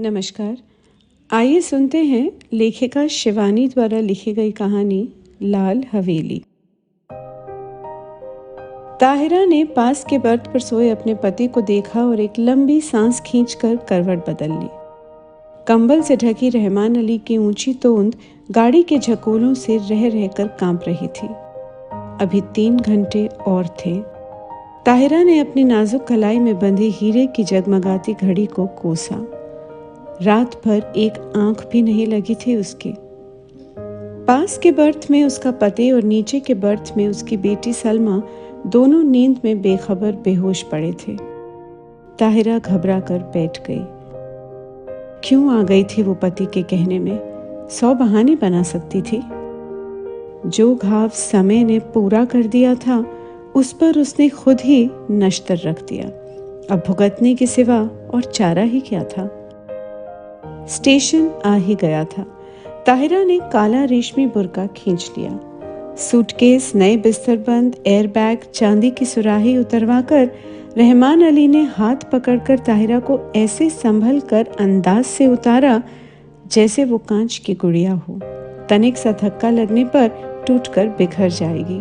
नमस्कार। आइए सुनते हैं लेखिका शिवानी द्वारा लिखी गई कहानी लाल हवेली। ताहिरा ने पास के बर्थ पर सोए अपने पति को देखा और एक लंबी सांस खींचकर करवट बदल ली। कंबल से ढकी रहमान अली की ऊंची तोंद गाड़ी के झकोलों से रह रहकर कांप रही थी। अभी 3 घंटे और थे। ताहिरा ने अपनी नाजुक कलाई में बंधी हीरे की जगमगाती घड़ी को कोसा। रात भर एक आंख भी नहीं लगी थी उसकी। पास के बर्थ में उसका पति और नीचे के बर्थ में उसकी बेटी सलमा दोनों नींद में बेखबर बेहोश पड़े थे। ताहिरा घबरा कर बैठ गई। क्यों आ गई थी वो पति के कहने में? 100 बहाने बना सकती थी। जो घाव समय ने पूरा कर दिया था उस पर उसने खुद ही नश्तर रख दिया। अब भुगतने के सिवा और चारा ही क्या था। स्टेशन आ ही गया था। ताहिरा ने काला रेशमी बुर्का खींच लिया। सूटकेस, नए बिस्तरबंद, एयरबैग, चांदी की सुराही उतरवाकर रहमान अली ने हाथ पकड़कर ताहिरा को ऐसे संभल कर अंदाज से उतारा जैसे वो कांच की गुड़िया हो। तनिक सा धक्का लगने पर टूटकर बिखर जाएगी।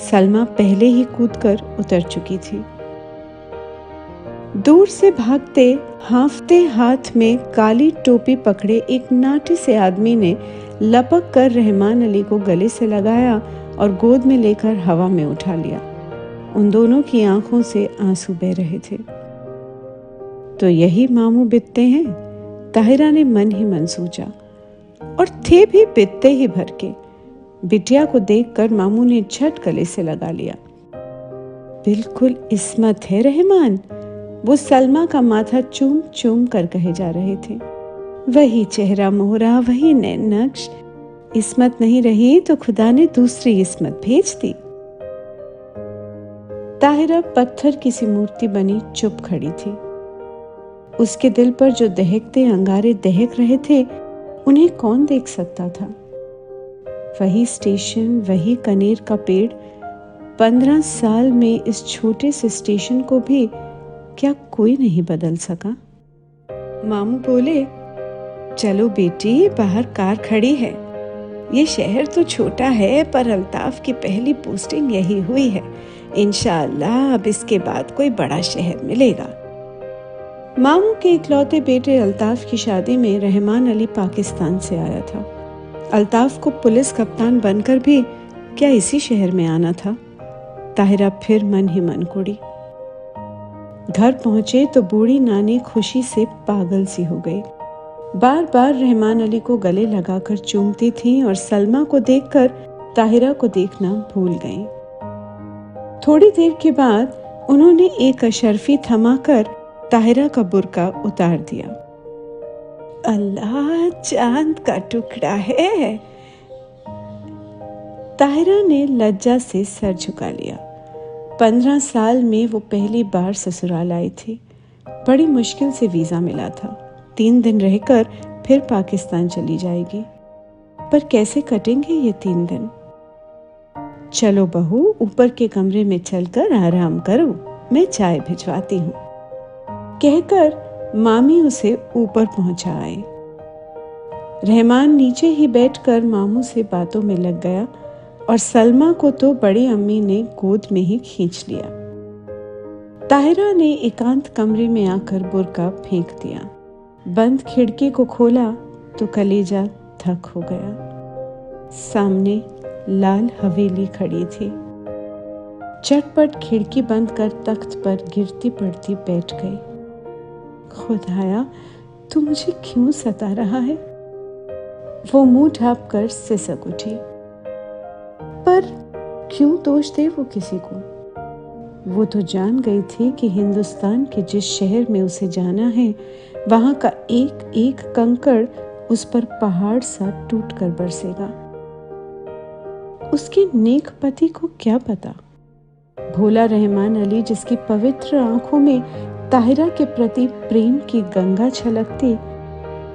सलमा पहले ही कूदकर उतर चुकी थी। दूर से भागते हांफते हाथ में काली टोपी पकड़े एक नाटे से आदमी ने लपक कर रहमान अली को गले से लगाया और गोद में लेकर हवा में उठा लिया। उन दोनों की आंखों से आंसू बह रहे थे। तो यही मामू बितते हैं, ताहिरा ने मन ही मन सोचा। और थे भी बितते ही भर के। बिटिया को देखकर मामू ने झट गले से लगा लिया। बिल्कुल इस्मत है रहमान, वो सलमा का माथा चूम चूम कर कहे जा रहे थे। वही चेहरा मोहरा, वही नैन नक्श। इस्मत नहीं रही तो खुदा ने दूसरी इस्मत भेज दी। ताहिरा पत्थर की सी मूर्ति बनी चुप खड़ी थी। उसके दिल पर जो दहकते अंगारे दहक रहे थे उन्हें कौन देख सकता था। वही स्टेशन, वही कनेर का पेड़। 15 साल में इस छोटे से स्टेशन को भी क्या कोई नहीं बदल सका। मामू बोले, चलो बेटी, बाहर कार खड़ी है। ये शहर तो छोटा है पर अल्ताफ की पहली पोस्टिंग यही हुई है। इंशाअल्लाह अब इसके बाद कोई बड़ा शहर मिलेगा। मामू के इकलौते बेटे अल्ताफ की शादी में रहमान अली पाकिस्तान से आया था। अल्ताफ को पुलिस कप्तान बनकर भी क्या इसी शहर में आना था। ताहिरा फिर मन ही मन कुड़ी। घर पहुंचे तो बूढ़ी नानी खुशी से पागल सी हो गई। बार बार रहमान अली को गले लगाकर चूमती थीं और सलमा को देखकर ताहिरा को देखना भूल गईं। थोड़ी देर के बाद उन्होंने एक अशरफी थमाकर ताहिरा का बुर्का उतार दिया। अल्लाह, चांद का टुकड़ा है। ताहिरा ने लज्जा से सर झुका लिया। 15 साल में वो पहली बार ससुराल आई थी। बड़ी मुश्किल से वीज़ा मिला था। 3 दिन रहकर फिर पाकिस्तान चली जाएगी। पर कैसे कटेंगे ये 3 दिन? चलो बहू, ऊपर के कमरे में चलकर आराम करो, मैं चाय भिजवाती हूँ, कहकर मामी उसे ऊपर पहुंचा आए। रहमान नीचे ही बैठकर मामू से बातों में लग गया और सलमा को तो बड़ी अम्मी ने गोद में ही खींच लिया। ताहिरा ने एकांत कमरे में आकर बुर्का फेंक दिया। बंद खिड़की को खोला तो कलेजा धक हो गया। सामने लाल हवेली खड़ी थी। चटपट खिड़की बंद कर तख्त पर गिरती पड़ती बैठ गई। खुदाया, तू मुझे क्यों सता रहा है? वो मुंह ढाँप कर सिसक उठी। पर क्यों दोष दे वो किसी को? वो तो जान गई थी कि हिंदुस्तान के जिस शहर में उसे जाना है वहां का एक एक कंकड़ उस पर पहाड़ सा टूट कर बरसेगा। उसके नेक पति को क्या पता? भोला रहमान अली, जिसकी पवित्र आंखों में ताहिरा के प्रति प्रेम की गंगा छलकती,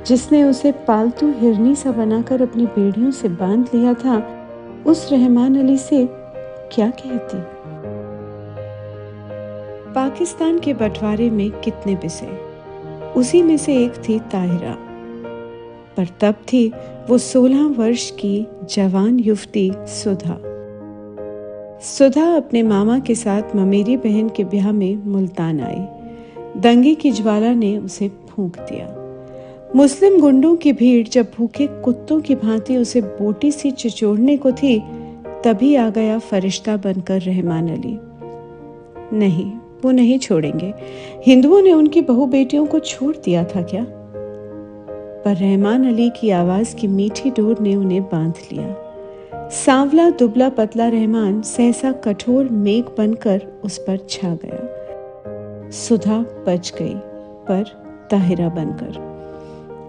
जिसने उसे पालतू हिरनी सा बनाकर अपनी बेड़ियों से बांध लिया था, उस रहमान अली से क्या कहती? पाकिस्तान के बंटवारे में कितने पिसे, उसी में से एक थी ताहिरा। पर तब थी वो 16 वर्ष की जवान युवती सुधा। सुधा अपने मामा के साथ ममेरी बहन के ब्याह में मुल्तान आई। दंगे की ज्वाला ने उसे फूंक दिया। मुस्लिम गुंडों की भीड़ जब भूखे कुत्तों की भांति उसे बोटी सी चिचोड़ने को थी, तभी आ गया फरिश्ता बनकर रहमान अली। नहीं, वो नहीं छोड़ेंगे। हिंदुओं ने उनकी बहू बेटियों को छोड़ दिया था क्या? पर रहमान अली की आवाज की मीठी डोर ने उन्हें बांध लिया। सांवला दुबला पतला रहमान सहसा कठोर मेघ बनकर उस पर छा गया। सुधा बच गई, पर ताहिरा बनकर।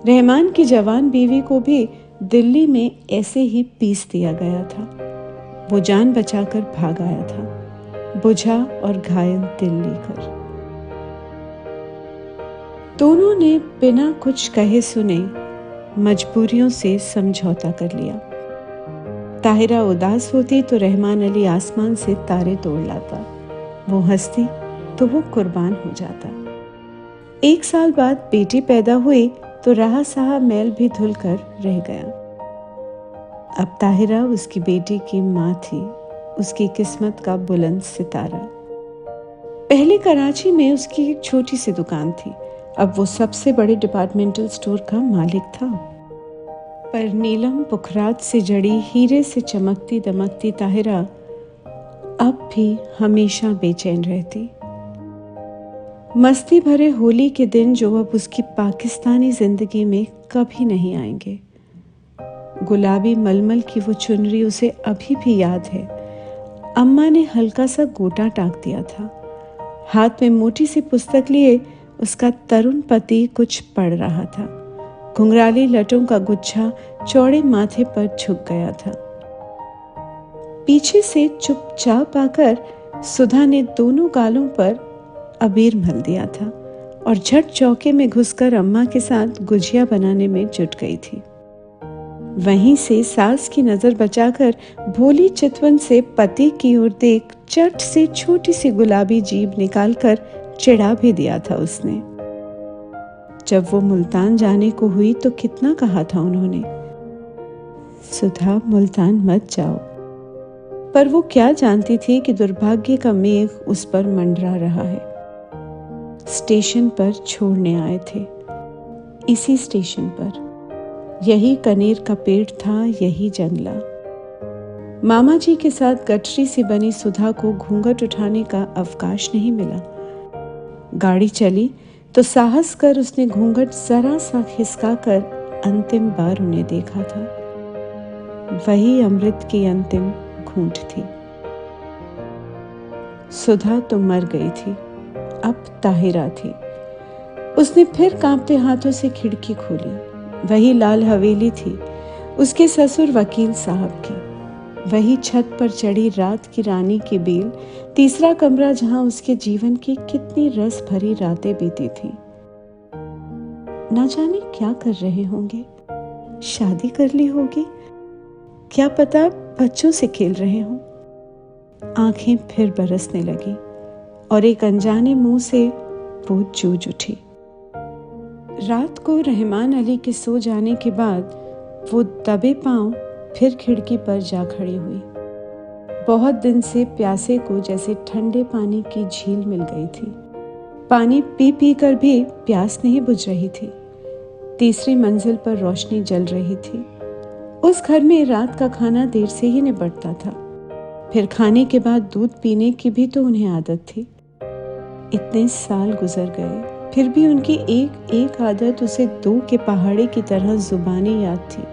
रहमान की जवान बीवी को भी दिल्ली में ऐसे ही पीस दिया गया था। वो जान बचाकर भाग आया था, बुझा और घायल दिल लेकर। दोनों ने बिना कुछ कहे सुने मजबूरियों से समझौता कर लिया। ताहिरा उदास होती तो रहमान अली आसमान से तारे तोड़ लाता। वो हंसती तो वो कुर्बान हो जाता। 1 साल बाद बेटी पैदा हुई तो रहा सहा मैल भी धुलकर रह गया। अब ताहिरा उसकी बेटी की माँ थी, उसकी किस्मत का बुलंद सितारा। पहले कराची में उसकी एक छोटी सी दुकान थी, अब वो सबसे बड़े डिपार्टमेंटल स्टोर का मालिक था। पर नीलम पुखरात से जड़ी हीरे से चमकती दमकती ताहिरा अब भी हमेशा बेचैन रहती। मस्ती भरे होली के दिन जो अब उसकी पाकिस्तानी जिंदगी में कभी नहीं आएंगे। गुलाबी मलमल की वो चुनरी उसे अभी भी याद है। अम्मा ने हल्का सा गोटा टाक दिया था। हाथ में मोटी सी पुस्तक लिए उसका तरुण पति कुछ पढ़ रहा था। घुंघराली लटों का गुच्छा चौड़े माथे पर झुक गया था। पीछे से चुपचाप आकर सुधा ने दोनों गालों पर अबीर मल दिया था और झट चौके में घुसकर अम्मा के साथ गुजिया बनाने में जुट गई थी। वहीं से सास की नजर बचाकर भोली चितवन से पति की ओर देख चट से छोटी सी गुलाबी जीभ निकालकर चिढ़ा भी दिया था उसने। जब वो मुल्तान जाने को हुई तो कितना कहा था उन्होंने, सुधा मुल्तान मत जाओ। पर वो क्या जानती थी कि दुर्भाग्य का मेघ उस पर मंडरा रहा है। स्टेशन पर छोड़ने आए थे, इसी स्टेशन पर। यही कनेर का पेड़ था, यही जंगला। मामा जी के साथ गठरी से बनी सुधा को घूंघट उठाने का अवकाश नहीं मिला। गाड़ी चली तो साहस कर उसने घूंघट जरा सा खिसकाकर अंतिम बार उन्हें देखा था। वही अमृत की अंतिम घूंट थी। सुधा तो मर गई थी, अब ताहिरा थी। उसने फिर कांपते हाथों से खिड़की खोली। वही लाल हवेली थी, उसके ससुर वकील साहब की। वही छत पर चढ़ी रात की रानी की बेल, तीसरा कमरा जहां उसके जीवन की कितनी रस भरी रातें बीती थीं। ना जाने क्या कर रहे होंगे, शादी कर ली होगी, क्या पता बच्चों से खेल रहे हों। आंखें फिर बरसने लगी और एक अनजाने मुंह से वो जूझ उठी। रात को रहमान अली के सो जाने के बाद वो दबे पांव फिर खिड़की पर जा खड़ी हुई। बहुत दिन से प्यासे को जैसे ठंडे पानी की झील मिल गई थी। पानी पी पी कर भी प्यास नहीं बुझ रही थी। तीसरी मंजिल पर रोशनी जल रही थी। उस घर में रात का खाना देर से ही निपटता था। फिर खाने के बाद दूध पीने की भी तो उन्हें आदत थी। इतने साल गुजर गए, फिर भी उनकी एक एक आदत उसे 2 के पहाड़े की तरह जुबानी याद थी।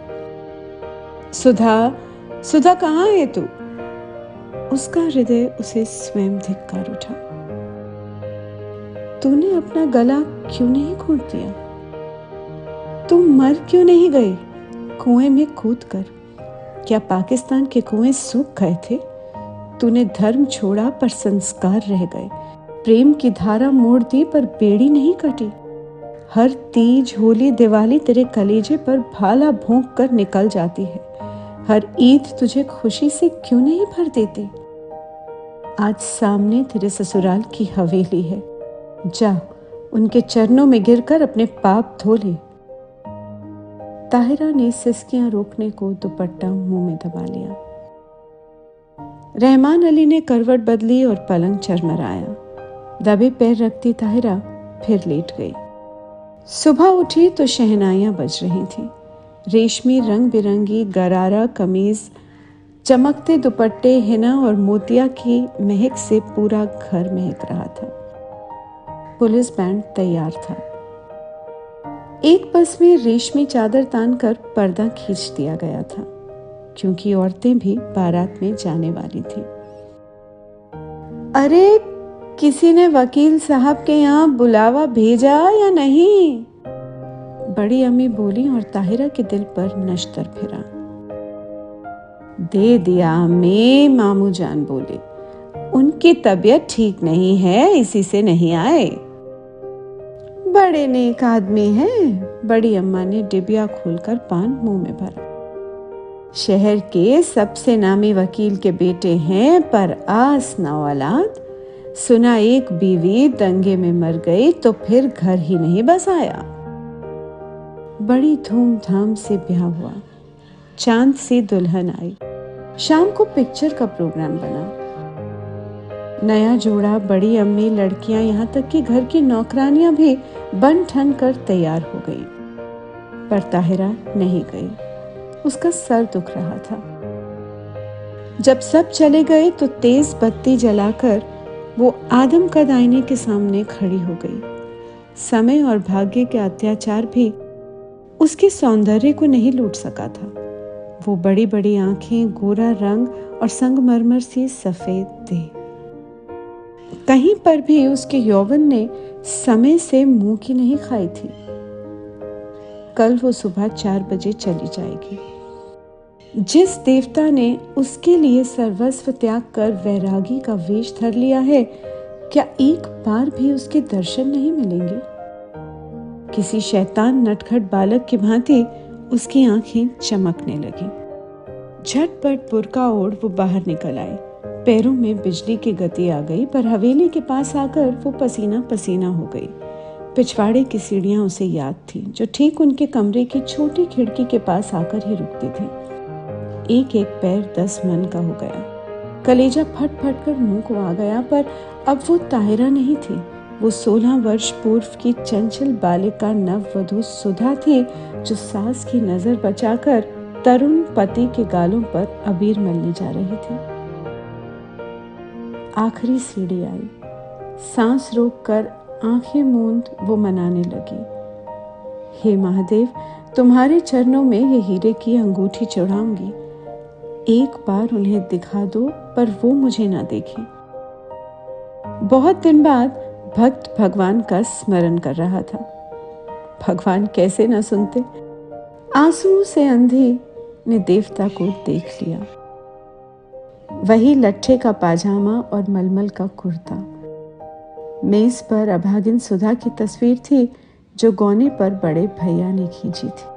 सुधा, सुधा कहाँ है तू? उसका हृदय उसे स्वयं धिक्कार उठा। तूने अपना गला क्यों नहीं घोंट दिया? तू मर क्यों नहीं गई कुएं में कूदकर? क्या पाकिस्तान के कुएं सूख गए थे? तूने धर्म छोड़ा पर संस्कार रह गए। प्रेम की धारा मोड़ दी पर बेड़ी नहीं कटी। हर तीज, होली, दिवाली तेरे कलेजे पर भाला भोंक कर निकल जाती है। हर ईद तुझे खुशी से क्यों नहीं भर देती? आज सामने तेरे ससुराल की हवेली है, जा उनके चरणों में गिरकर अपने पाप धो ले। ताहिरा ने सिसकियां रोकने को दुपट्टा मुंह में दबा लिया। रहमान अली ने करवट बदली और पलंग चरमराया। दबे पैर रखती ताहिरा फिर लेट गई। सुबह उठी तो शहनाइयां बज रही थीं। रेशमी रंग बिरंगी गरारा कमीज, चमकते दुपट्टे, हिना और मोतिया की महक से पूरा घर महक रहा था। पुलिस बैंड तैयार था। एक बस में रेशमी चादर तानकर पर्दा खींच दिया गया था, क्योंकि औरतें भी बारात में जाने वाली थीं। अरे, किसी ने वकील साहब के यहाँ बुलावा भेजा या नहीं? बड़ी अम्मी बोली और ताहिरा के दिल पर नश्तर फिरा। दे दिया अम्मी, मामू जान बोले। उनकी तबीयत ठीक नहीं है, इसी से नहीं आए। बड़े नेक आदमी हैं। बड़ी अम्मा ने डिबिया खोलकर पान मुंह में भरा। शहर के सबसे नामी वकील के बेटे हैं, पर आस न औलाद। सुना एक बीवी दंगे में मर गई तो फिर घर ही नहीं बसाया। बड़ी धूमधाम से ब्याह हुआ। चांद सी दुल्हन आई। शाम को पिक्चर का प्रोग्राम बना। नया जोड़ा, बड़ी अम्मी, लड़कियां, यहाँ तक कि घर की नौकरानियां भी बन ठन कर तैयार हो गई। पर ताहिरा नहीं गई। उसका सर दुख रहा था। जब सब चले गए तो तेज बत्ती जलाकर वो आदम कद आईने के सामने खड़ी हो गई। समय और भाग्य के अत्याचार भी उसके सौंदर्य को नहीं लूट सका था। वो बड़ी बड़ी आंखें, गोरा रंग और संगमरमर सी सफेद देह। कहीं पर भी उसके यौवन ने समय से मुंह की नहीं खाई थी। कल वो सुबह 4 बजे चली जाएगी। जिस देवता ने उसके लिए सर्वस्व त्याग कर वैरागी का वेश धर लिया है, क्या एक बार भी उसके दर्शन नहीं मिलेंगे? किसी शैतान नटखट बालक की भांति उसकी आंखें चमकने लगी। झटपट बुर्का ओढ़ वो बाहर निकल आई। पैरों में बिजली की गति आ गई, पर हवेली के पास आकर वो पसीना पसीना हो गई। पिछवाड़े की सीढ़ियां उसे याद थी, जो ठीक उनके कमरे की छोटी खिड़की के पास आकर ही रुकती थी। एक एक पैर 10 मन का हो गया। कलेजा फट फट कर मुंह को आ गया, पर अब वो ताहिरा नहीं थी। वो 16 वर्ष पूर्व की चंचल बालिका नववधू सुधा थी, जो सास की नजर बचाकर तरुण पति के गालों पर अबीर मलने जा रही थी। आखिरी सीढ़ी आई। सांस रोककर आंखें मूंद वो मनाने लगी। हे महादेव, तुम्हारे चरणों में ये हीरे की अंगूठी चढ़ाऊंगी। एक बार उन्हें दिखा दो, पर वो मुझे ना देखें। बहुत दिन बाद भक्त भगवान का स्मरण कर रहा था। भगवान कैसे ना सुनते। आंसुओं से अंधी ने देवता को देख लिया। वही लट्ठे का पाजामा और मलमल का कुर्ता। मेज पर अभागिन सुधा की तस्वीर थी, जो गौने पर बड़े भैया ने खींची थी।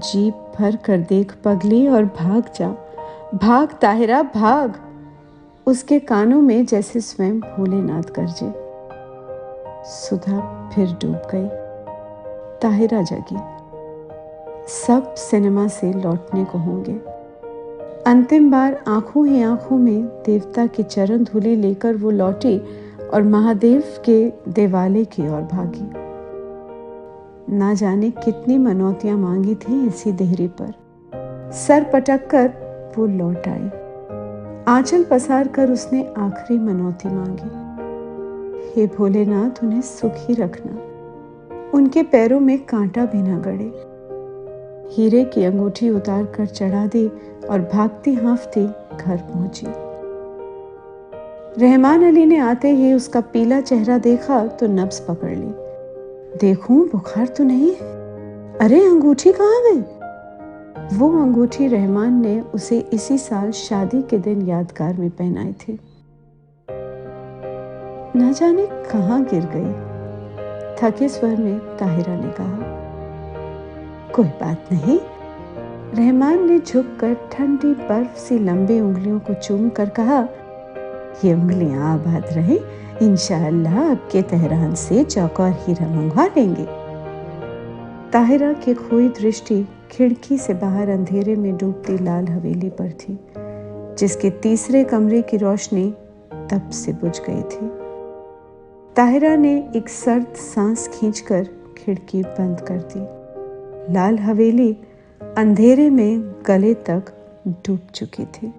जीप भर कर देख पगली और भाग जा, भाग ताहिरा भाग। उसके कानों में जैसे स्वयं भोलेनाथ गरजे। सुधा फिर डूब गई। ताहिरा जगी। सब सिनेमा से लौटने को होंगे। अंतिम बार आंखों ही आंखों में देवता की चरण धूलि लेकर वो लौटी और महादेव के देवालय की ओर भागी। ना जाने कितनी मनौतियां मांगी थी इसी देहरी पर। सर पटक कर वो लौट आई। आंचल पसार कर उसने आखिरी मनौती मांगी। हे भोलेनाथ, उन्हें सुखी रखना। उनके पैरों में कांटा भी न गड़े। हीरे की अंगूठी उतार कर चढ़ा दी और भागती हांफती घर पहुंची। रहमान अली ने आते ही उसका पीला चेहरा देखा तो नब्ज पकड़ ली। देखूं, बुखार तो नहीं है? अरे, अंगूठी कहाँ गई? वो अंगूठी रहमान ने उसे इसी साल शादी के दिन यादगार में पहनाई थी। न जाने कहाँ गिर गई। थके स्वर में ताहिरा ने कहा। कोई बात नहीं। रहमान ने झुककर ठंडी बर्फ सी लंबी उंगलियों को चूम कर कहा, ये उंगलियां आबाद रहे, इंशाअल्लाह अब के तेहरान से चौकोर हीरा मंगवा लेंगे। ताहिरा की खोई दृष्टि खिड़की से बाहर अंधेरे में डूबती लाल हवेली पर थी, जिसके तीसरे कमरे की रोशनी तब से बुझ गई थी। ताहिरा ने एक सर्द सांस खींचकर खिड़की बंद कर दी। लाल हवेली अंधेरे में गले तक डूब चुकी थी।